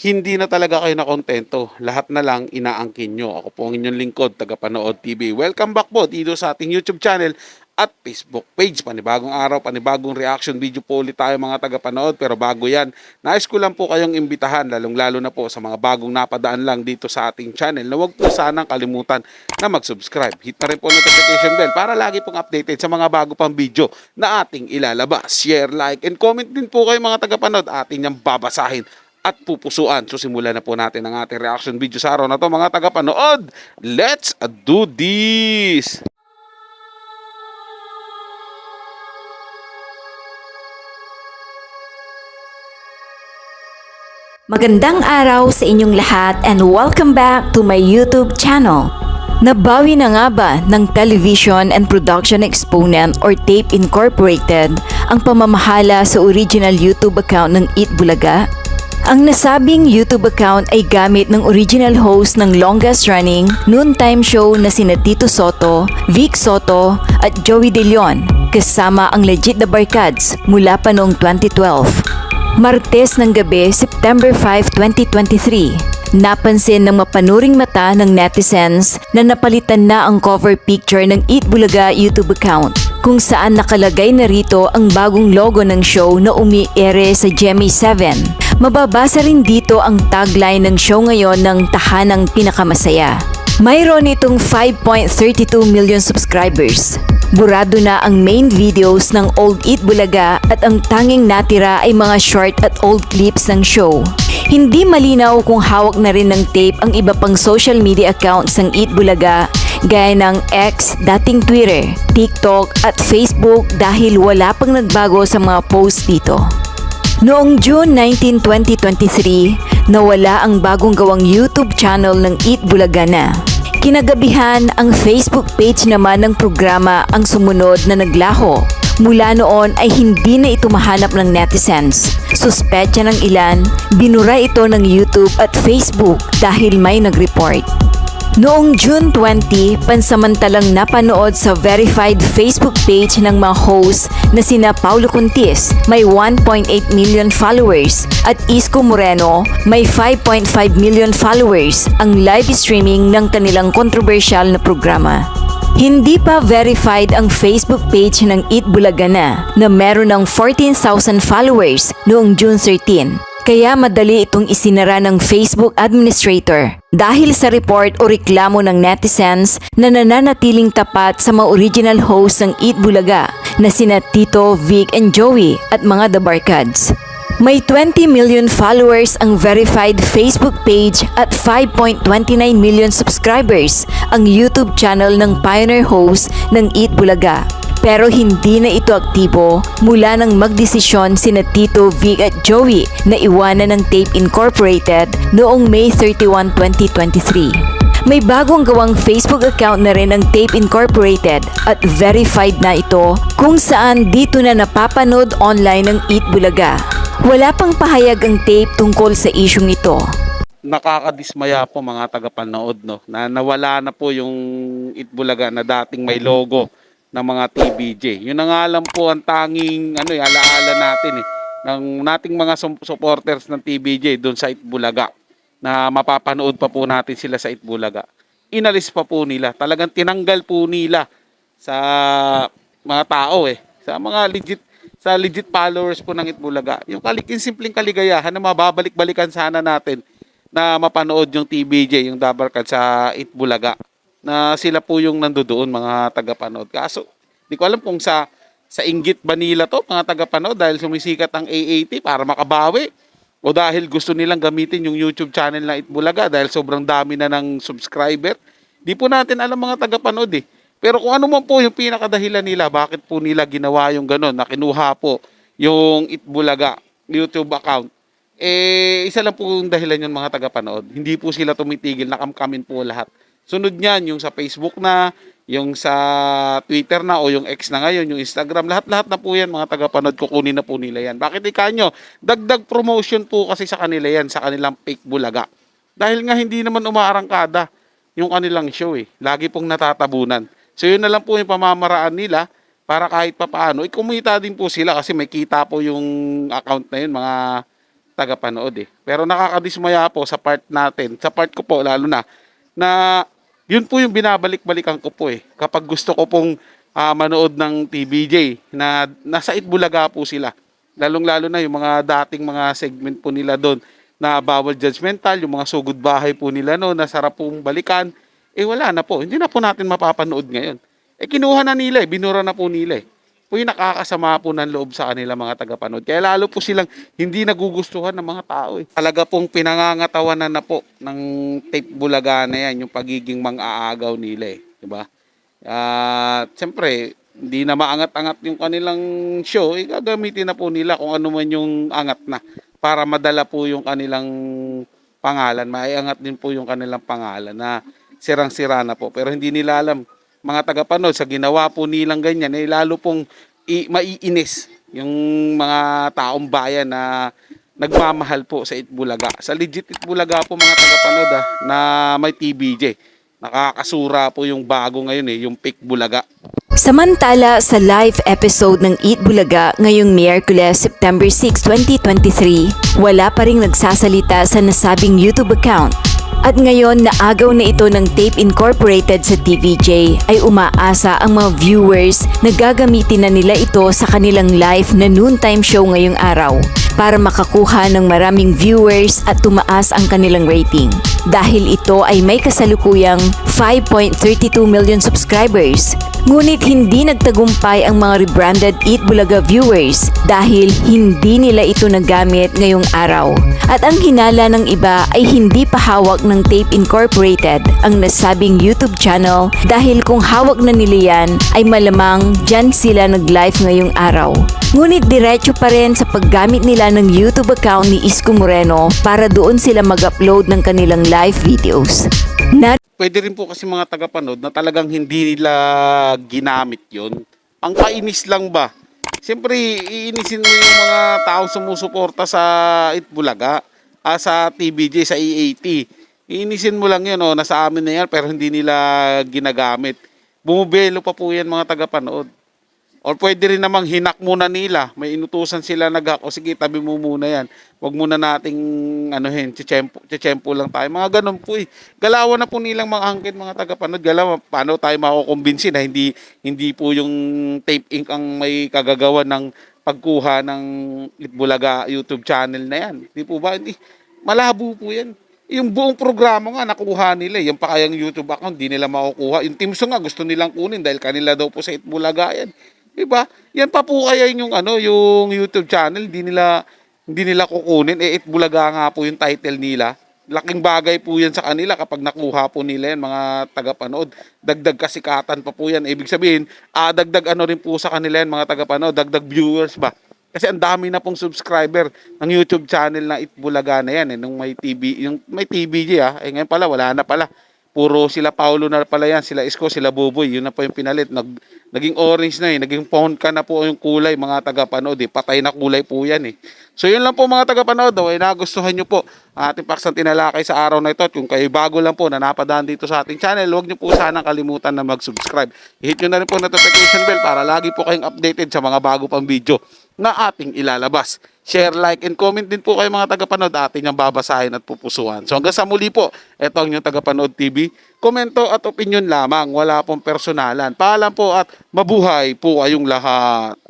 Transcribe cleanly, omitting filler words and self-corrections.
hindi na talaga kayo nakontento. Lahat na lang inaangkin nyo. Ako po ang inyong lingkod, tagapanood TV. Welcome back po dito sa ating YouTube channel at Facebook page. Panibagong araw, panibagong reaction video po ulit tayo mga tagapanood. Pero bago yan, nais ko lang po kayong imbitahan, lalong-lalo na po sa mga bagong napadaan lang dito sa ating channel, na huwag po sanang kalimutan na mag-subscribe. Hit na rin po notification bell para lagi pong updated sa mga bago pang video na ating ilalabas. Share, like, and comment din po kayo mga tagapanood. Ating niyang babasahin at pupusuan. So simulan na po natin ang ating reaction video sa araw na to mga tagapanood. Let's do this! Magandang araw sa inyong lahat and welcome back to my YouTube channel. Nabawi na nga ba ng Television and Production Exponent or TAPE Incorporated ang pamamahala sa original YouTube account ng Eat Bulaga? Ang nasabing YouTube account ay gamit ng original host ng longest running noontime show na sina Tito Soto, Vic Soto at Joey De Leon, kasama ang Legit The Barkads mula pa noong 2012. Martes ng gabi, September 5, 2023, napansin ng mapanuring mata ng netizens na napalitan na ang cover picture ng Eat Bulaga YouTube account, kung saan nakalagay na rito ang bagong logo ng show na umi-ere sa GMA 7. Mababasa rin dito ang tagline ng show ngayon ng Tahanang Pinakamasaya. Mayroon itong 5.32 million subscribers. Burado na ang main videos ng Old Eat Bulaga at ang tanging natira ay mga short at old clips ng show. Hindi malinaw kung hawak na rin ng tape ang iba pang social media accounts ng Eat Bulaga gaya ng X, dating Twitter, TikTok at Facebook dahil wala pang nagbago sa mga posts dito. Noong June 19, 2023, nawala ang bagong gawang YouTube channel ng Eat Bulaga na. Kinagabihan, ang Facebook page naman ng programa ang sumunod na naglaho. Mula noon ay hindi na ito mahanap ng netizens. Suspetya ng ilan, binura ito ng YouTube at Facebook dahil may nag-report. Noong June 20, pansamantalang napanood sa verified Facebook page ng mga host na sina Paulo Contis, may 1.8 million followers, at Isko Moreno, may 5.5 million followers, ang live streaming ng kanilang kontrobersyal na programa. Hindi pa verified ang Facebook page ng Eat Bulaga na meron ng 14,000 followers noong June 13. Kaya madali itong isinara ng Facebook administrator dahil sa report o reklamo ng netizens na nananatiling tapat sa mga original hosts ng Eat Bulaga na sina Tito, Vic, and Joey at mga The Barkads. May 20 million followers ang verified Facebook page at 5.29 million subscribers ang YouTube channel ng pioneer host ng Eat Bulaga. Pero hindi na ito aktibo mula nang magdesisyon sina Tito, Vic at Joey na iwanan ng TAPE Incorporated noong May 31, 2023. May bagong gawang Facebook account na rin ang TAPE Incorporated at verified na ito kung saan dito na napapanood online ng Eat Bulaga. Wala pang pahayag ang TAPE tungkol sa isyung ito. Nakakadismaya po mga tagapanood, no, na nawala na po yung Eat Bulaga na dating may logo ng mga TVJ. Yun na nga lang po ang tanging alaala natin ng nating mga supporters ng TVJ doon sa Eat Bulaga, na mapapanood pa po natin sila sa Eat Bulaga. Inalis pa po nila. Talagang tinanggal po nila sa mga tao sa mga legit followers po ng Eat Bulaga. Yung simpleng kaligayahan na mababalik-balikan sana natin na mapanood yung TVJ, yung Dabarkad sa Eat Bulaga, na sila po yung nandoon mga tagapanood. Kaso, di ko alam kung sa inggit ba nila to mga tagapanood dahil sumisikat ang AAT para makabawi, o dahil gusto nilang gamitin yung YouTube channel na Eat Bulaga dahil sobrang dami na ng subscriber. Di po natin alam mga tagapanood Pero kung ano man po yung pinakadahilan nila, bakit po nila ginawa yung gano'n, na kinuha po yung Eat Bulaga YouTube account, isa lang po yung dahilan yun mga tagapanood. Hindi po sila tumitigil, nakamkamin po lahat. Sunod niyan, yung sa Facebook na, yung sa Twitter na, o yung X na ngayon, yung Instagram, lahat-lahat na po yan mga tagapanood, kukunin na po nila yan. Bakit ikanyo? Dagdag promotion po kasi sa kanila yan, sa kanilang fake Bulaga. Dahil nga hindi naman umaarangkada yung kanilang show Lagi pong natatabunan. So yun na lang po yung pamamaraan nila para kahit papaano, kumita din po sila kasi may kita po yung account na yun mga tagapanood eh. Pero nakakadismaya po sa part natin, sa part ko po lalo na yun po yung binabalik-balikan ko po eh. Kapag gusto ko pong manood ng TVJ na nasa Itbulaga po sila. Lalong-lalo na yung mga dating mga segment po nila doon na bawal judgmental, yung mga sugod bahay po nila no, na sarap pong balikan. Eh wala na po, hindi na po natin mapapanood ngayon. Eh kinuha na nila eh, binura na po nila eh. Po yung nakakasama po ng loob sa kanila mga tagapanood. Kaya lalo po silang hindi nagugustuhan ng mga tao eh. Talaga pong pinangangatawanan na po ng Tape Bulaga na yan, yung pagiging mang-aagaw nila eh. Diba? At siyempre, hindi na maangat-angat yung kanilang show, eh, gagamitin na po nila kung ano man yung angat na para madala po yung kanilang pangalan. Maiangat din po yung kanilang pangalan na sirang-sira na po. Pero hindi nila alam, mga tagapanood, sa ginawa po nilang ganyan, eh, lalo pong maiinis yung mga taong bayan na nagmamahal po sa Itbulaga. Sa legit Itbulaga po mga tagapanood na may TBJ. Nakakasura po yung bago ngayon eh, yung Pick Bulaga. Samantala sa live episode ng Eat Bulaga ngayong Miyerkules, September 6, 2023, wala pa ring nagsasalita sa nasabing YouTube account. At ngayon na agaw na ito ng Tape Incorporated sa TVJ ay umaasa ang mga viewers na gagamitin na nila ito sa kanilang live na noontime show ngayong araw para makakuha ng maraming viewers at tumaas ang kanilang rating. Dahil ito ay may kasalukuyang 5.32 million subscribers. Ngunit hindi nagtagumpay ang mga rebranded Eat Bulaga viewers dahil hindi nila ito nagamit ngayong araw. At ang hinala ng iba ay hindi pa hawak ng Tape Incorporated ang nasabing YouTube channel dahil kung hawak na nila yan ay malamang dyan sila nag-live ngayong araw. Ngunit diretso pa rin sa paggamit nila ng YouTube account ni Isko Moreno para doon sila mag-upload ng kanilang live videos. Pwede rin po kasi mga tagapanood na talagang hindi nila ginamit yon. Ang kainis lang ba? Siyempre, iinisin mo yung mga taong sumusuporta sa Itbulaga, sa TBJ, sa EAT. Iinisin mo lang yun, nasa amin na yan, pero hindi nila ginagamit. Bumubelo pa po yan mga tagapanood. Or pwede rin namang hinak muna nila. May inutusan sila o sige, tabi mo muna yan. Huwag muna nating chichempo lang tayo. Mga ganun po eh. Galawan na po nilang mga angkin, mga tagapanood. Galawan, paano tayo makukumbinsin na hindi po yung Tape Inc. ang may kagagawa ng pagkuha ng Itbulaga YouTube channel na yan. Hindi po ba? Hindi. Malabo po yan. Yung buong programa nga nakuha nila. Yung pa kayang YouTube account, di nila makukuha. Yung Team Song nga gusto nilang kunin dahil kanila daw po sa Itbulaga yan. Diba? Yan pa po kaya yung yung YouTube channel, hindi nila kukunin. Itbulaga nga po yung title nila. Laking bagay po yan sa kanila kapag nakuha po nila yan, mga tagapanood. Dagdag kasikatan pa po yan. Ibig sabihin, dagdag rin po sa kanila yan, mga tagapanood, dagdag viewers ba? Kasi ang dami na pong subscriber ng YouTube channel na Itbulaga na yan nung may TBJ ngayon pala wala na pala. Puro sila Paulo na pala yan, sila Isko, sila Buboy, yun na po yung pinalit. Naging orange na naging phone ka na po yung kulay mga tagapanood patay na kulay po yan So yun lang po mga tagapanood, nagustuhan nyo po ating paksang tinalakay sa araw na ito. At kung kayo bago lang po na napadaan dito sa ating channel, huwag nyo po sanang kalimutan na mag-subscribe. I-hit nyo na rin po notification bell para lagi po kayong updated sa mga bago pang video na ating ilalabas. Share, like, and comment din po kayo mga tagapanood. Atin yung babasahin at pupusuan. So hanggang sa muli po, ito ang inyong tagapanood TV. Komento at opinion lamang. Wala pong personalan. Paalam po at mabuhay po kayong lahat.